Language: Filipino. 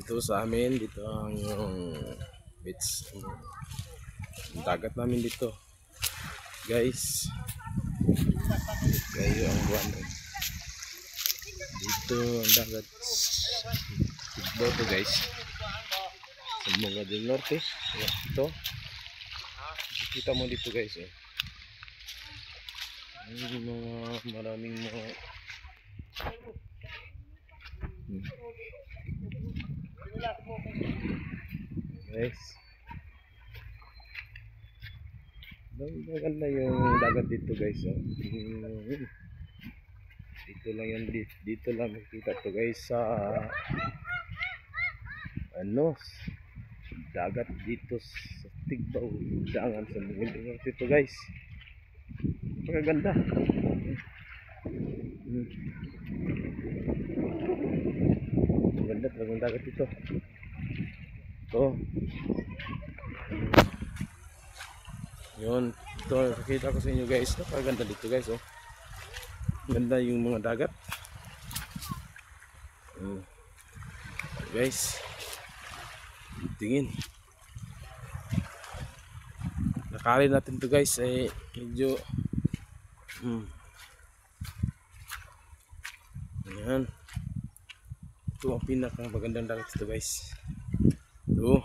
dito sa amin, dito ang beach, ang dagat namin dito guys. Kayo ang buwan dito, ang dagat Tigbaw to guys, sa Monga del Norte. Ito kita mo dito guys, maraming mga guys, maganda yung dagat dito guys. Dito lang yan, dito lang makikita to guys sa dagat dito sa Tigbaw, daangan sa Monga del Norte to guys. Napakaganda. Maganda talagang dagat dito. Yun, ito nakikita ko sa inyo guys. Napakaganda dito guys. Ganda yung mga dagat. Guys, tingin. Nakali natin to guys, medyo yan. Ito ang pinakamagandang dagat dito guys. Ito.